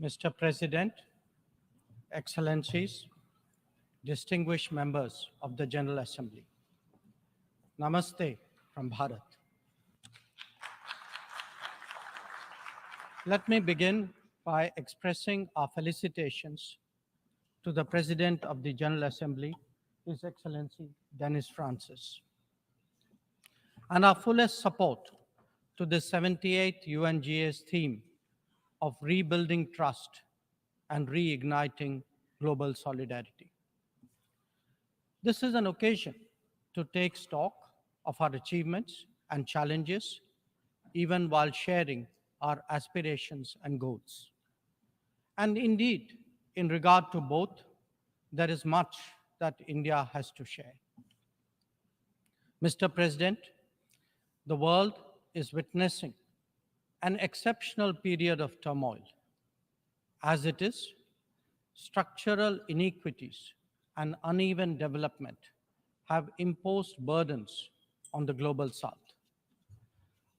Mr. President, Excellencies, distinguished members of the General Assembly, Namaste from Bharat. Let me begin by expressing our felicitations to the President of the General Assembly, His Excellency Dennis Francis, and our fullest support to the 78th UNGA's theme of rebuilding trust and reigniting global solidarity. This is an occasion to take stock of our achievements and challenges, even while sharing our aspirations and goals. And indeed, in regard to both, there is much that India has to share. Mr. President, the world is witnessing an exceptional period of turmoil. As it is, structural inequities and uneven development have imposed burdens on the global south.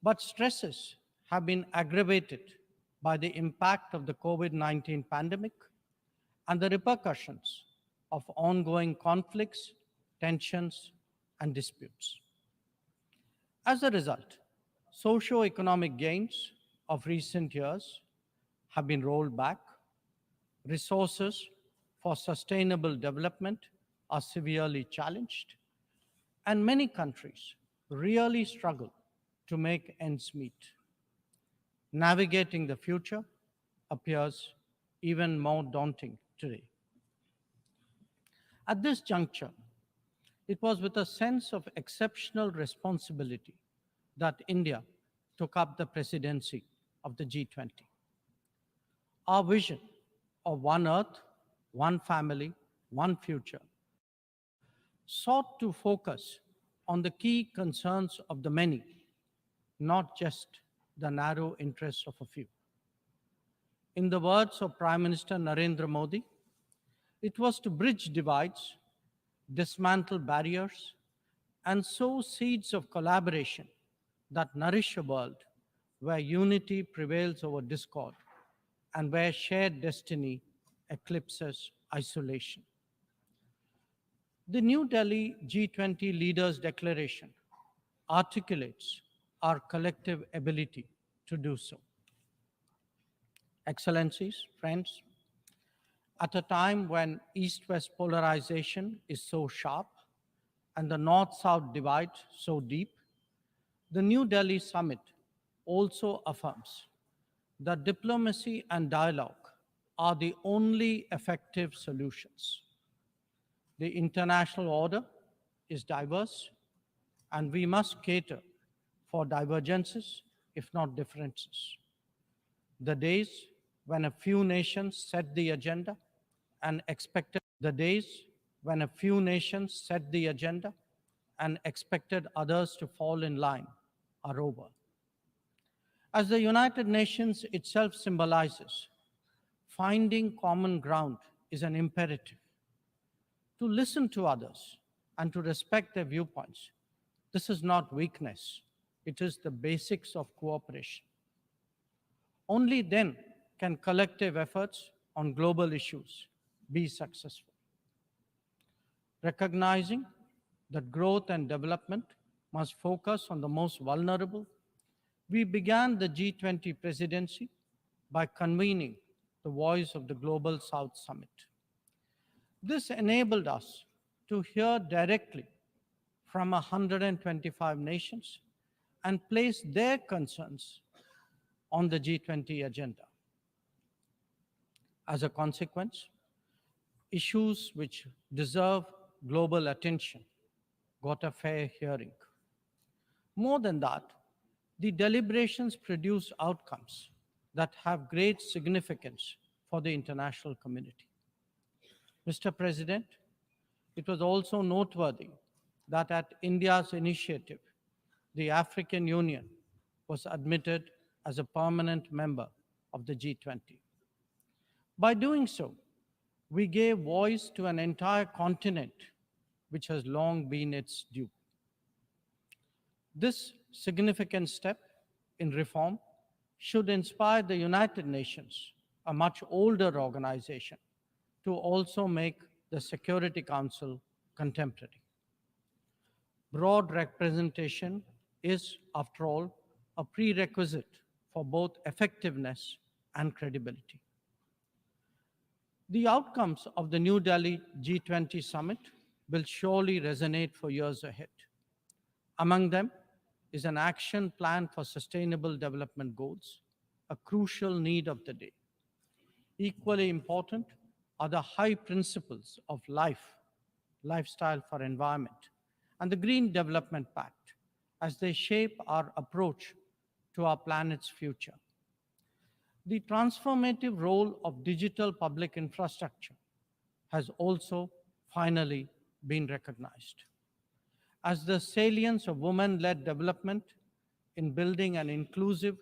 But stresses have been aggravated by the impact of the COVID-19 pandemic and the repercussions of ongoing conflicts, tensions, and disputes. As a result, socio-economic gains of recent years have been rolled back, resources for sustainable development are severely challenged, and many countries really struggle to make ends meet. Navigating the future appears even more daunting today. At this juncture, it was with a sense of exceptional responsibility that India took up the presidency of the G20. Our vision of one Earth, one family, one future sought to focus on the key concerns of the many, not just the narrow interests of a few. In the words of Prime Minister Narendra Modi, it was to bridge divides, dismantle barriers, and sow seeds of collaboration that nourish a world where unity prevails over discord and where shared destiny eclipses isolation. The New Delhi G20 Leaders' Declaration articulates our collective ability to do so. Excellencies, friends, at a time when East-West polarization is so sharp and the North-South divide so deep, the New Delhi Summit also affirms that diplomacy and dialogue are the only effective solutions. The international order is diverse, and we must cater for divergences, if not differences. The days when a few nations set the agenda and expected others to fall in line are over. As the United Nations itself symbolizes, finding common ground is an imperative. To listen to others and to respect their viewpoints, this is not weakness, it is the basics of cooperation. Only then can collective efforts on global issues be successful. Recognizing that growth and development must focus on the most vulnerable, we began the G20 presidency by convening the Voice of the Global South Summit. This enabled us to hear directly from 125 nations and place their concerns on the G20 agenda. As a consequence, issues which deserve global attention got a fair hearing. More than that, the deliberations produce outcomes that have great significance for the international community. Mr. President, it was also noteworthy that at India's initiative, the African Union was admitted as a permanent member of the G20. By doing so, we gave voice to an entire continent which has long been its due. This significant step in reform should inspire the United Nations a much older organization, to also make the Security Council contemporary. Broad representation is, after all, a prerequisite for both effectiveness and credibility. The outcomes of the New Delhi G20 summit will surely resonate for years ahead. Among them is an action plan for sustainable development goals, a crucial need of the day. Equally important are the high principles of lifestyle for environment, and the Green Development Pact as they shape our approach to our planet's future. The transformative role of digital public infrastructure has also finally been recognized as the salience of women-led development in building an inclusive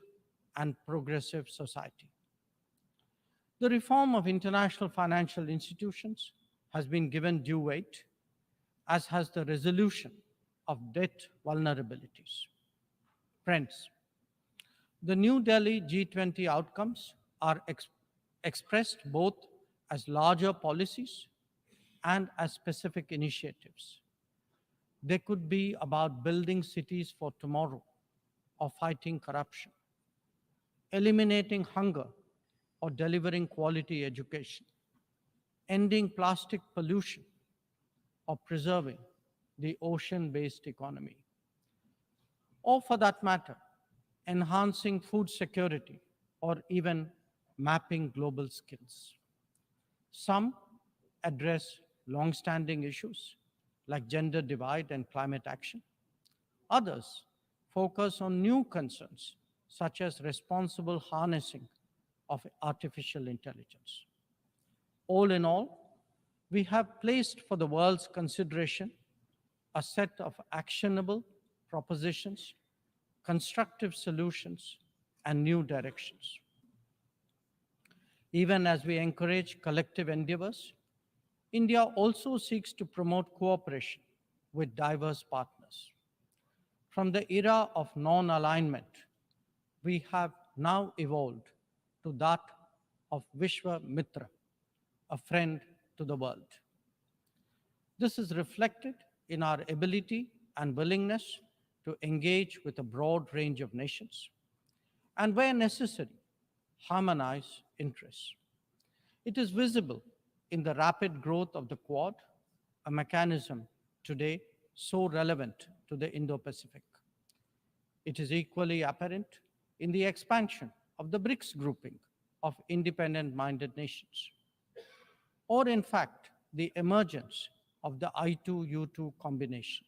and progressive society. The reform of international financial institutions has been given due weight, as has the resolution of debt vulnerabilities. Friends, the New Delhi G20 outcomes are expressed both as larger policies and as specific initiatives. They could be about building cities for tomorrow, or fighting corruption, eliminating hunger, or delivering quality education, ending plastic pollution, or preserving the ocean-based economy, or for that matter, enhancing food security, or even mapping global skills. Some address long-standing issues like gender divide and climate action. Others focus on new concerns such as responsible harnessing of artificial intelligence. All in all, we have placed for the world's consideration a set of actionable propositions, constructive solutions, and new directions. Even as we encourage collective endeavors, India also seeks to promote cooperation with diverse partners. From the era of non-alignment, we have now evolved to that of Vishwa Mitra, a friend to the world. This is reflected in our ability and willingness to engage with a broad range of nations, and where necessary, harmonize interests. It is visible in the rapid growth of the Quad, a mechanism today so relevant to the Indo-Pacific. It is equally apparent in the expansion of the BRICS grouping of independent-minded nations, or in fact, the emergence of the I2U2 combination.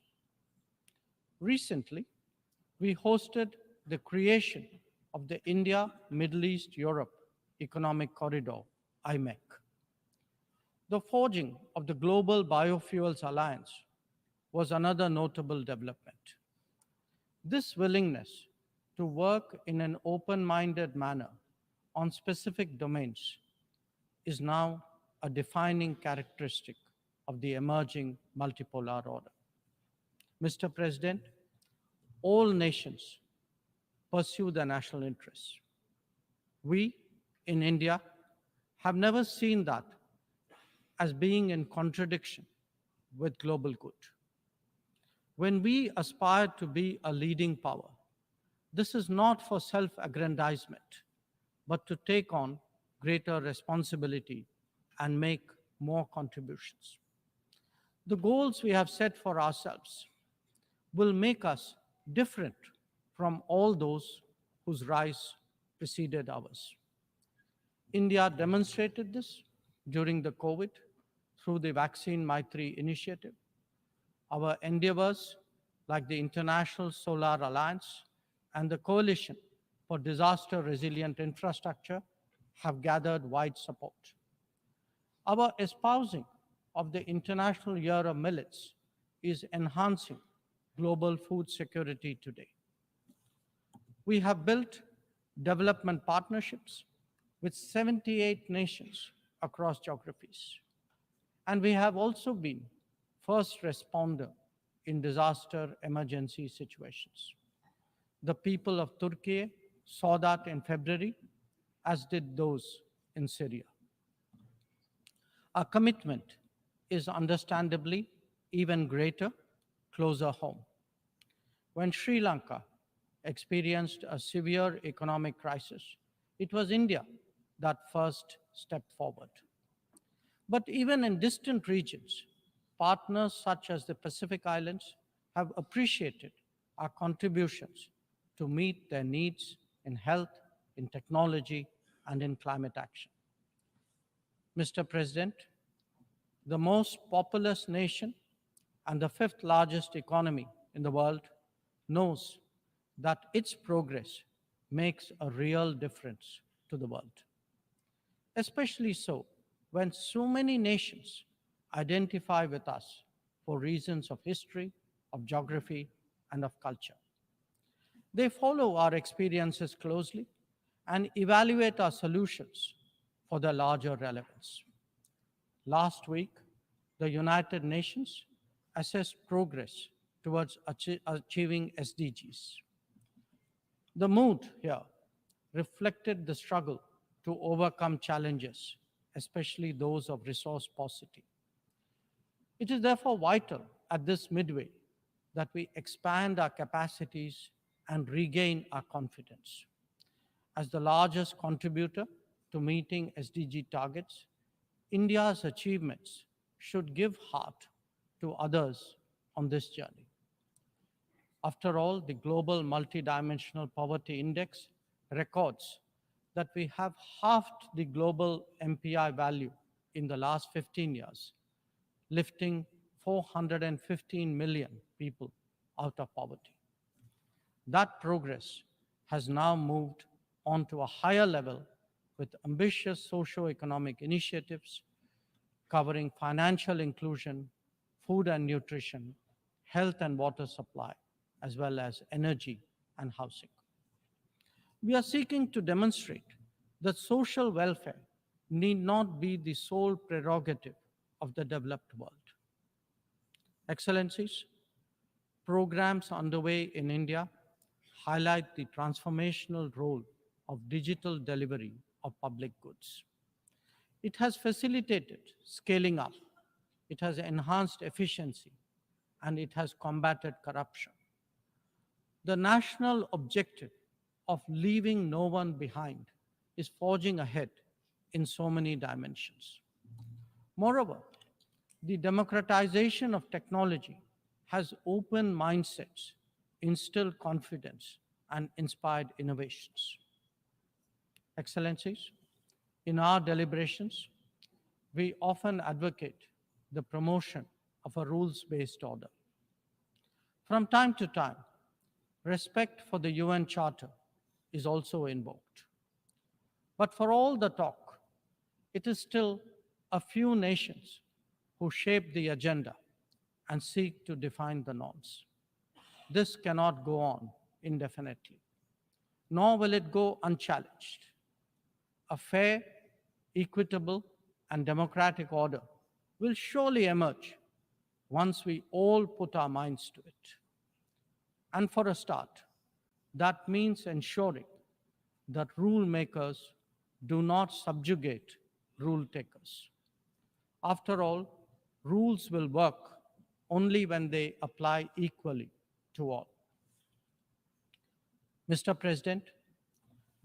Recently, we hosted the creation of the India, Middle East, Europe Economic Corridor, IMEC. The forging of the Global Biofuels Alliance was another notable development. This willingness to work in an open-minded manner on specific domains is now a defining characteristic of the emerging multipolar order. Mr. President, all nations pursue their national interests. We, in India, have never seen that as being in contradiction with global good. When we aspire to be a leading power, this is not for self-aggrandizement, but to take on greater responsibility and make more contributions. The goals we have set for ourselves will make us different from all those whose rise preceded ours. India demonstrated this during the COVID through the Vaccine Maitri initiative. Our endeavors, like the International Solar Alliance and the Coalition for Disaster Resilient Infrastructure, have gathered wide support. Our espousing of the International Year of Millets is enhancing global food security today. We have built development partnerships with 78 nations across geographies. And we have also been first responder in disaster emergency situations. The people of Turkey saw that in February, as did those in Syria. Our commitment is understandably even greater closer home. When Sri Lanka experienced a severe economic crisis, it was India that first stepped forward. But even in distant regions, partners such as the Pacific Islands have appreciated our contributions to meet their needs in health, in technology, and in climate action. Mr. President, the most populous nation and the fifth largest economy in the world knows that its progress makes a real difference to the world. Especially so when so many nations identify with us for reasons of history, of geography, and of culture. They follow our experiences closely and evaluate our solutions for their larger relevance. Last week, the United Nations assessed progress towards achieving SDGs. The mood here reflected the struggle to overcome challenges, especially those of resource paucity. It is therefore vital at this midway that we expand our capacities and regain our confidence. As the largest contributor to meeting SDG targets, India's achievements should give heart to others on this journey. After all, the Global Multidimensional Poverty Index records that we have halved the global MPI value in the last 15 years, lifting 415 million people out of poverty. That progress has now moved on to a higher level with ambitious socio-economic initiatives covering financial inclusion, food and nutrition, health and water supply, as well as energy and housing. We are seeking to demonstrate that social welfare need not be the sole prerogative of the developed world. Excellencies, programs underway in India highlight the transformational role of digital delivery of public goods. It has facilitated scaling up, it has enhanced efficiency, and it has combated corruption. The national objective of leaving no one behind is forging ahead in so many dimensions. Moreover, the democratization of technology has opened mindsets, instilled confidence, and inspired innovations. Excellencies, in our deliberations, we often advocate the promotion of a rules-based order. From time to time, respect for the UN Charter is also invoked. But for all the talk, it is still a few nations who shape the agenda and seek to define the norms. This cannot go on indefinitely, nor will it go unchallenged. A fair, equitable, and democratic order will surely emerge once we all put our minds to it. And for a start, that means ensuring that rule makers do not subjugate rule takers. After all, rules will work only when they apply equally to all. Mr. President,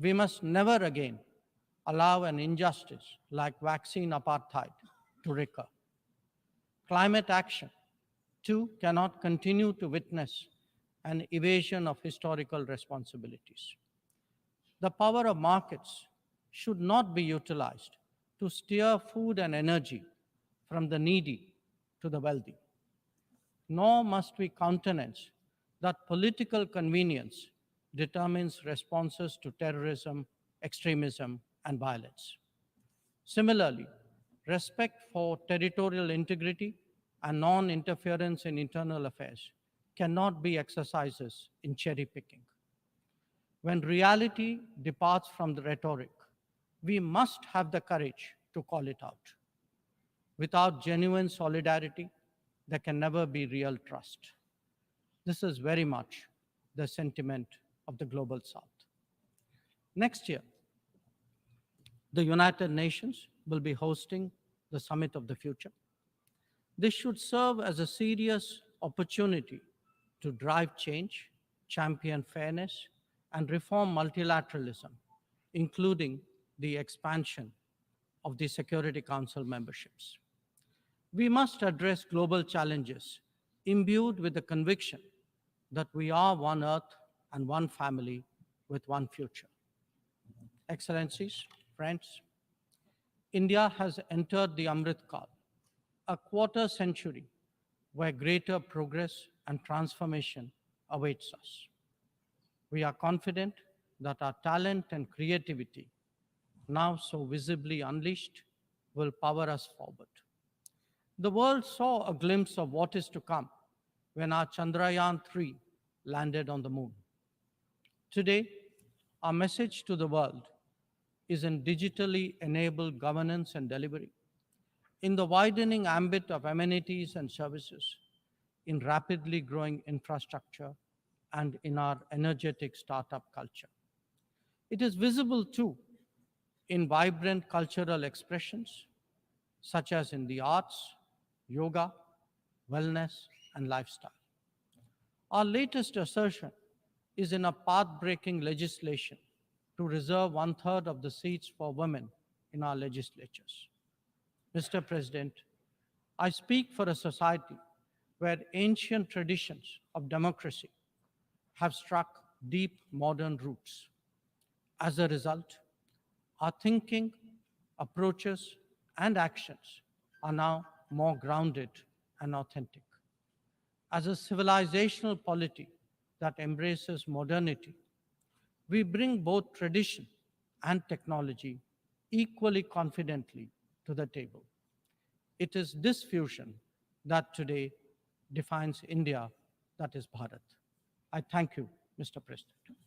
we must never again allow an injustice like vaccine apartheid to recur. Climate action, too, cannot continue to witness an evasion of historical responsibilities. The power of markets should not be utilized to steer food and energy from the needy to the wealthy. Nor must we countenance that political convenience determines responses to terrorism, extremism, and violence. Similarly, respect for territorial integrity and non-interference in internal affairs cannot be exercises in cherry picking. When reality departs from the rhetoric, we must have the courage to call it out. Without genuine solidarity, there can never be real trust. This is very much the sentiment of the Global South. Next year, The United Nations will be hosting the Summit of the Future. This should serve as a serious opportunity to drive change, champion fairness, and reform multilateralism, including the expansion of the Security Council memberships. We must address global challenges imbued with the conviction that we are one Earth and one family with one future. Excellencies, friends, India has entered the Amrit Kal, a quarter century where greater progress and transformation awaits us. We are confident that our talent and creativity, now so visibly unleashed, will power us forward. The world saw a glimpse of what is to come when our Chandrayaan-3 landed on the moon. Today, our message to the world is in digitally enabled governance and delivery, in the widening ambit of amenities and services, in rapidly growing infrastructure, and in our energetic startup culture. It is visible too in vibrant cultural expressions, such as in the arts, yoga, wellness, and lifestyle. Our latest assertion is in a path-breaking legislation to reserve 1/3 of the seats for women in our legislatures. Mr. President, I speak for a society where ancient traditions of democracy have struck deep modern roots. As a result, our thinking, approaches, and actions are now more grounded and authentic. As a civilizational polity that embraces modernity, we bring both tradition and technology equally confidently to the table. It is this fusion that today defines India, that is Bharat. I thank you, Mr. President.